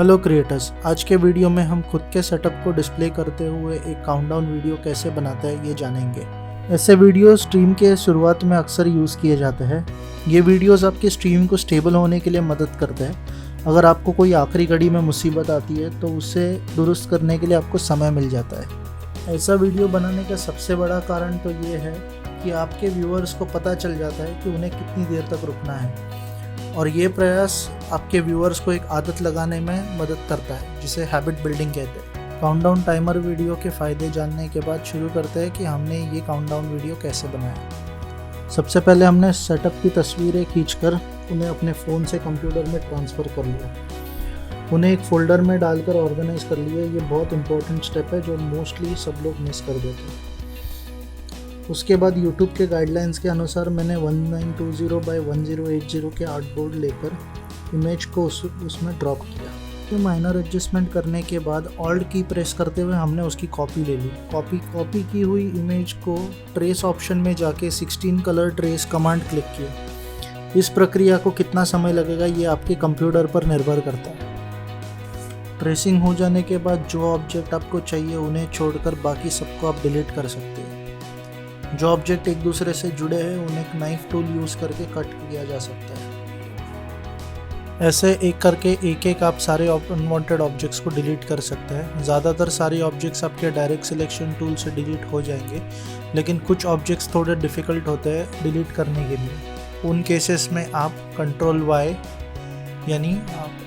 Hello creators, आज के video में हम खुद के सेटअप को डिस्प्ले करते हुए एक काउंटडाउन वीडियो कैसे बनाते हैं ये जानेंगे। ऐसे वीडियो स्ट्रीम के शुरुआत में अक्सर यूज़ किए जाते हैं। ये वीडियोस आपके स्ट्रीम को स्टेबल होने के लिए मदद करते हैं। अगर आपको कोई आखिरी घड़ी में मुसीबत आती है तो उसे दुरुस्त करने के लिए आपको समय मिल जाता है। ऐसा वीडियो बनाने का सबसे बड़ा कारण तो ये है कि आपके व्यूअर्स को पता चल जाता है कि उन्हें कितनी देर तक रुकना है, और ये प्रयास आपके व्यूअर्स को एक आदत लगाने में मदद करता है, जिसे हैबिट बिल्डिंग कहते हैं। काउंटडाउन टाइमर वीडियो के फ़ायदे जानने के बाद शुरू करते हैं कि हमने ये काउंटडाउन वीडियो कैसे बनाया। सबसे पहले हमने सेटअप की तस्वीरें खींचकर उन्हें अपने फ़ोन से कंप्यूटर में ट्रांसफ़र कर लिया। उन्हें एक फ़ोल्डर में डालकर ऑर्गेनाइज कर लिया। ये बहुत इंपॉर्टेंट स्टेप है जो मोस्टली सब लोग मिस कर देते हैं। उसके बाद YouTube के गाइडलाइंस के अनुसार मैंने 1920 बाई 1080 के आर्टबोर्ड लेकर इमेज को उसमें ड्रॉप किया। तो माइनर एडजस्टमेंट करने के बाद ऑल्ट की प्रेस करते हुए हमने उसकी कॉपी ले ली। कॉपी की हुई इमेज को ट्रेस ऑप्शन में जाके 16 कलर ट्रेस कमांड क्लिक किया। इस प्रक्रिया को कितना समय लगेगा ये आपके कंप्यूटर पर निर्भर करता है। ट्रेसिंग हो जाने के बाद जो ऑब्जेक्ट आपको चाहिए उन्हें छोड़कर बाकी सबको आप डिलीट कर सकते हैं। जो ऑब्जेक्ट एक दूसरे से जुड़े हैं उन्हें एक नाइफ टूल यूज़ करके कट किया जा सकता है। ऐसे एक करके एक आप सारे अनवांटेड ऑब्जेक्ट्स को डिलीट कर सकते हैं। ज़्यादातर सारे ऑब्जेक्ट्स आपके डायरेक्ट सिलेक्शन टूल से डिलीट हो जाएंगे, लेकिन कुछ ऑब्जेक्ट्स थोड़े डिफ़िकल्ट होते हैं डिलीट करने के लिए। उन केसेस में आप कंट्रोल Y यानी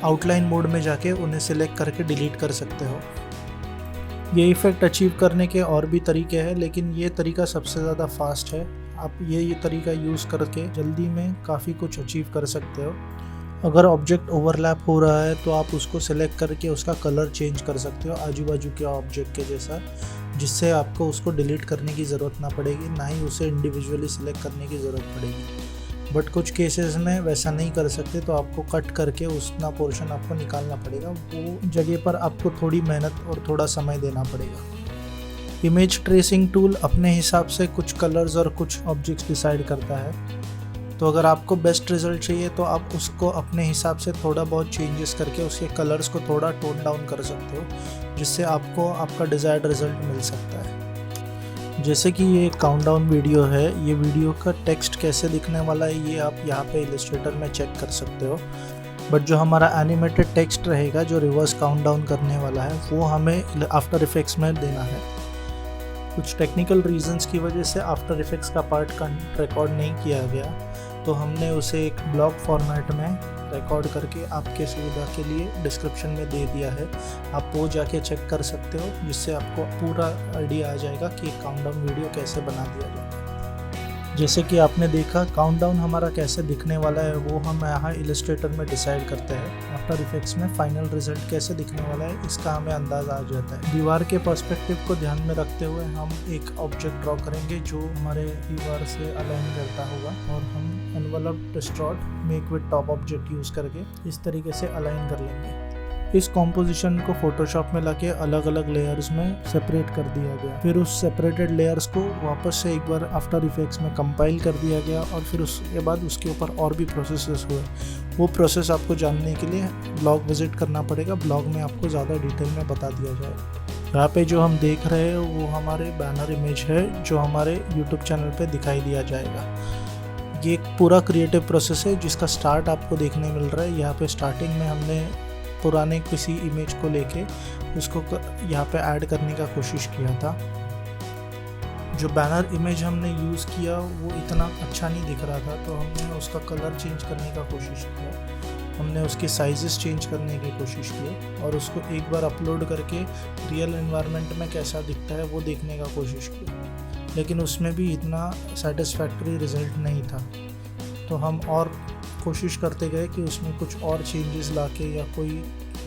आउटलाइन मोड में जाके उन्हें सिलेक्ट करके डिलीट कर सकते हो। ये इफ़ेक्ट अचीव करने के और भी तरीके हैं, लेकिन ये तरीका सबसे ज़्यादा फास्ट है। आप ये तरीका यूज़ करके जल्दी में काफ़ी कुछ अचीव कर सकते हो। अगर ऑब्जेक्ट ओवरलैप हो रहा है तो आप उसको सेलेक्ट करके उसका कलर चेंज कर सकते हो आजू बाजू के ऑब्जेक्ट के जैसा, जिससे आपको उसको डिलीट करने की ज़रूरत ना पड़ेगी, ना ही उसे इंडिविजुअली सिलेक्ट करने की ज़रूरत पड़ेगी। बट कुछ केसेस में वैसा नहीं कर सकते तो आपको कट करके उतना पोर्शन आपको निकालना पड़ेगा। वो जगह पर आपको थोड़ी मेहनत और थोड़ा समय देना पड़ेगा। इमेज ट्रेसिंग टूल अपने हिसाब से कुछ कलर्स और कुछ ऑब्जेक्ट्स डिसाइड करता है, तो अगर आपको बेस्ट रिज़ल्ट चाहिए तो आप उसको अपने हिसाब से थोड़ा बहुत चेंजेस करके उसके कलर्स को थोड़ा टोन डाउन कर सकते हो, जिससे आपको आपका डिज़ायर्ड रिज़ल्ट मिल सकता है। जैसे कि ये काउंटडाउन वीडियो है, ये वीडियो का टेक्स्ट कैसे दिखने वाला है ये आप यहाँ पे इलस्ट्रेटर में चेक कर सकते हो। बट जो हमारा एनिमेटेड टेक्स्ट रहेगा जो रिवर्स काउंटडाउन करने वाला है वो हमें आफ्टर इफेक्ट्स में देना है। कुछ टेक्निकल रीजंस की वजह से आफ्टर इफेक्ट्स का पार्ट रिकॉर्ड नहीं किया गया, तो हमने उसे एक ब्लॉग फॉर्मेट में रिकॉर्ड करके आपके सुविधा के लिए डिस्क्रिप्शन में दे दिया है। आप वो जाके चेक कर सकते हो, जिससे आपको पूरा आइडिया आ जाएगा कि काउंटडाउन वीडियो कैसे बना दिया जाए। जैसे कि आपने देखा काउंटडाउन हमारा कैसे दिखने वाला है वो हम यहाँ इलस्ट्रेटर में डिसाइड करते हैं। आफ्टर इफेक्ट्स में फाइनल रिजल्ट कैसे दिखने वाला है इसका हमें अंदाज़ा आ जाता है। दीवार के पर्सपेक्टिव को ध्यान में रखते हुए हम एक ऑब्जेक्ट ड्रॉ करेंगे जो हमारे दीवार से अलाइन करता होगा, और हम envelope distraught make with top object use करके इस तरीके से अलाइन कर लेंगे। इस कॉम्पोजिशन को फोटोशॉप में लाके अलग अलग लेयर्स में सेपरेट कर दिया गया। फिर उस सेपरेटेड लेयर्स को वापस से एक बार आफ्टर इफेक्ट्स में कंपाइल कर दिया गया, और फिर उसके बाद उसके ऊपर और भी प्रोसेसेस हुए। वो प्रोसेस आपको जानने के लिए ब्लॉग विजिट करना पड़ेगा। ब्लॉग में आपको ज़्यादा डिटेल में बता दिया जाएगा। यहाँ पे जो हम देख रहे हैं वो हमारे बैनर इमेज है जो हमारे YouTube चैनल पे दिखाई दिया जाएगा। ये एक पूरा क्रिएटिव प्रोसेस है जिसका स्टार्ट आपको देखने मिल रहा है। यहाँ पे स्टार्टिंग में हमने पुराने किसी इमेज को लेके उसको यहाँ पे ऐड करने का कोशिश किया था। जो बैनर इमेज हमने यूज़ किया वो इतना अच्छा नहीं दिख रहा था, तो हमने उसका कलर चेंज करने का कोशिश किया। हमने उसके साइजेस चेंज करने की कोशिश की और उसको एक बार अपलोड करके रियल एनवायरनमेंट में कैसा दिखता है वो देखने का कोशिश की, लेकिन उसमें भी इतना सेटिस्फैक्टरी रिज़ल्ट नहीं था। तो हम और कोशिश करते गए कि उसमें कुछ और चेंजेस लाके या कोई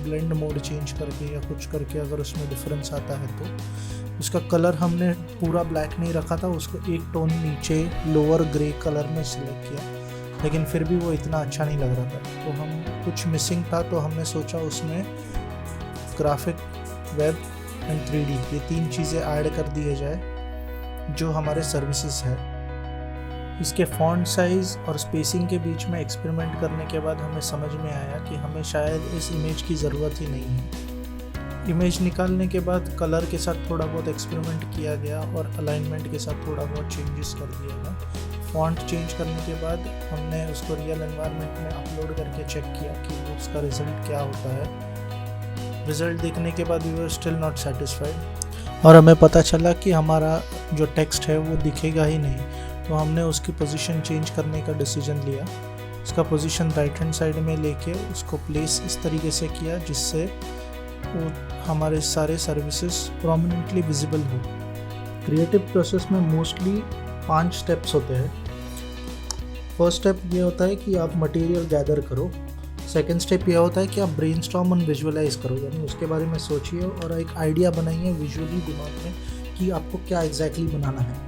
ब्लेंड मोड चेंज करके या कुछ करके अगर उसमें डिफरेंस आता है तो उसका कलर हमने पूरा ब्लैक नहीं रखा था, उसको एक टोन नीचे लोअर ग्रे कलर में सिलेक्ट किया, लेकिन फिर भी वो इतना अच्छा नहीं लग रहा था। तो हम कुछ मिसिंग था, तो हमने सोचा उसमें ग्राफिक, वेब एंड 3D ये 3 चीज़ें ऐड कर दिए जाए जो हमारे सर्विसेज है। इसके फॉन्ट साइज़ और स्पेसिंग के बीच में एक्सपेरिमेंट करने के बाद हमें समझ में आया कि हमें शायद इस इमेज की ज़रूरत ही नहीं है। इमेज निकालने के बाद कलर के साथ थोड़ा बहुत एक्सपेरिमेंट किया गया और अलाइनमेंट के साथ थोड़ा बहुत चेंजेस कर दिया गया। फॉन्ट चेंज करने के बाद हमने उसको रियल एनवायरनमेंट में अपलोड करके चेक किया कि उसका रिज़ल्ट क्या होता है। रिज़ल्ट देखने के बाद we were still not satisfied और हमें पता चला कि हमारा जो टेक्स्ट है वो दिखेगा ही नहीं। तो हमने उसकी पोजीशन चेंज करने का डिसीजन लिया। उसका पोजीशन राइट हैंड साइड में लेके उसको प्लेस इस तरीके से किया जिससे वो हमारे सारे सर्विसेज प्रोमिनेंटली विजिबल हो। क्रिएटिव प्रोसेस में मोस्टली 5 स्टेप्स होते हैं। फर्स्ट स्टेप ये होता है कि आप मटेरियल गैदर करो। सेकंड स्टेप ये होता है कि आप ब्रेनस्टॉर्म और विजुअलाइज करो, यानी उसके बारे में सोचिए और एक आइडिया बनाइए विजुअली दिमाग में कि आपको क्या एग्जैक्टली बनाना है।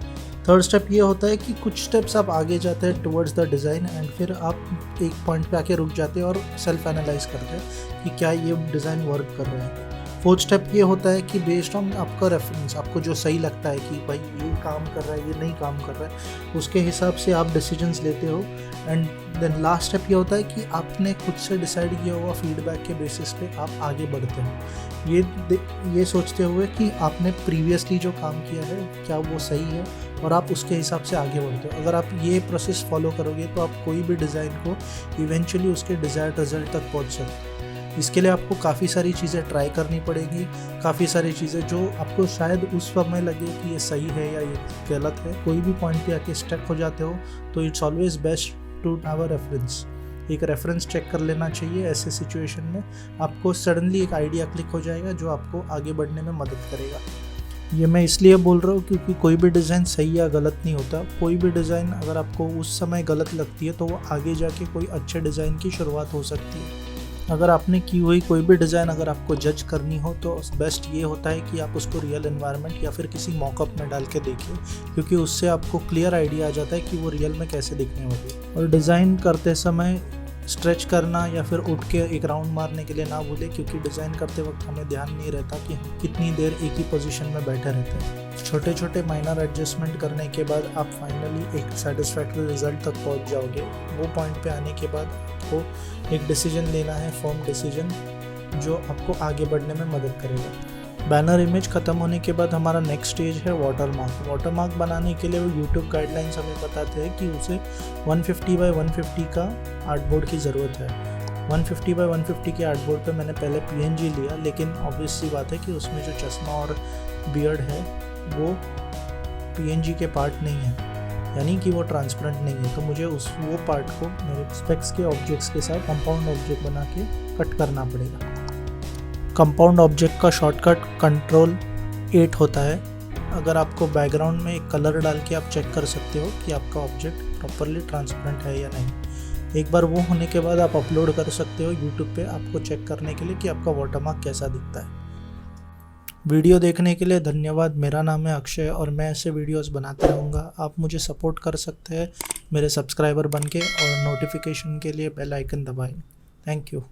थर्ड स्टेप ये होता है कि कुछ स्टेप्स आप आगे जाते हैं टुवर्ड्स द डिज़ाइन एंड फिर आप एक पॉइंट पे आके रुक जाते हैं और सेल्फ एनालाइज करते हैं कि क्या ये डिज़ाइन वर्क कर रहा है। फोर्थ स्टेप ये होता है कि बेस्ड ऑन आपका रेफरेंस, आपको जो सही लगता है कि भाई ये काम कर रहा है, ये नहीं काम कर रहा है, उसके हिसाब से आप डिसीजंस लेते हो। एंड देन लास्ट स्टेप ये होता है कि आपने खुद से डिसाइड किया हुआ फीडबैक के बेसिस पे आप आगे बढ़ते हो, ये सोचते हुए कि आपने प्रीवियसली जो काम किया है क्या वो सही है और आप उसके हिसाब से आगे बढ़ते हो। अगर आप ये प्रोसेस फॉलो करोगे तो आप कोई भी डिज़ाइन को इवेंचुअली उसके डिज़ायर्ड रिजल्ट तक पहुँच सकते हो। इसके लिए आपको काफ़ी सारी चीज़ें ट्राई करनी पड़ेगी, काफ़ी सारी चीज़ें जो आपको शायद उस समय लगे कि ये सही है या ये गलत है। कोई भी पॉइंट पे आके स्टक हो जाते हो तो it's always best to have a reference. एक रेफरेंस चेक कर लेना चाहिए। ऐसे सिचुएशन में आपको सडनली एक आइडिया क्लिक हो जाएगा जो आपको आगे बढ़ने में मदद करेगा। ये मैं इसलिए बोल रहा हूँ क्योंकि कोई भी डिज़ाइन सही या गलत नहीं होता। कोई भी डिज़ाइन अगर आपको उस समय गलत लगती है तो वो आगे जाके कोई अच्छे डिज़ाइन की शुरुआत हो सकती है। अगर आपने की हुई कोई भी डिज़ाइन अगर आपको जज करनी हो तो बेस्ट ये होता है कि आप उसको रियल एनवायरनमेंट या फिर किसी मॉकअप में डाल के देखिए, क्योंकि उससे आपको क्लियर आइडिया आ जाता है कि वो रियल में कैसे दिखने वाली है। और डिज़ाइन करते समय स्ट्रेच करना या फिर उठ के एक राउंड मारने के लिए ना भूलें, क्योंकि डिज़ाइन करते वक्त हमें ध्यान नहीं रहता कि हम कितनी देर एक ही पोजीशन में बैठे रहते हैं। छोटे छोटे माइनर एडजस्टमेंट करने के बाद आप फाइनली एक सेटिस्फैक्टरी रिजल्ट तक पहुंच जाओगे। वो पॉइंट पे आने के बाद आपको एक डिसीजन लेना है, फर्म डिसीजन, जो आपको आगे बढ़ने में मदद करेगा। बैनर इमेज ख़त्म होने के बाद हमारा नेक्स्ट स्टेज है वाटरमार्क। वाटरमार्क बनाने के लिए वो यूट्यूब गाइडलाइंस हमें बताते हैं कि उसे 150 बाय 150 का आर्टबोर्ड की ज़रूरत है। 150 बाय 150 के आर्टबोर्ड पे मैंने पहले PNG लिया, लेकिन ऑब्वियस सी बात है कि उसमें जो चश्मा और बियर्ड है वो PNG के पार्ट नहीं है, यानी कि वो ट्रांसपेरेंट नहीं है। तो मुझे वो पार्ट को मेरे स्पेक्स के ऑब्जेक्ट्स के साथ कंपाउंड ऑब्जेक्ट बना के कट करना पड़ेगा। कंपाउंड ऑब्जेक्ट का शॉर्टकट Ctrl 8 होता है। अगर आपको बैकग्राउंड में एक कलर डाल के आप चेक कर सकते हो कि आपका ऑब्जेक्ट प्रॉपरली ट्रांसपेरेंट है या नहीं। एक बार वो होने के बाद आप अपलोड कर सकते हो यूट्यूब पे आपको चेक करने के लिए कि आपका वाटरमार्क कैसा दिखता है। वीडियो देखने के लिए धन्यवाद। मेरा नाम है अक्षय और मैं ऐसे वीडियोस बनाते रहूँगा। आप मुझे सपोर्ट कर सकते हैं मेरे सब्सक्राइबर बन के, और नोटिफिकेशन के लिए बेल आइकन दबाएं। Thank you.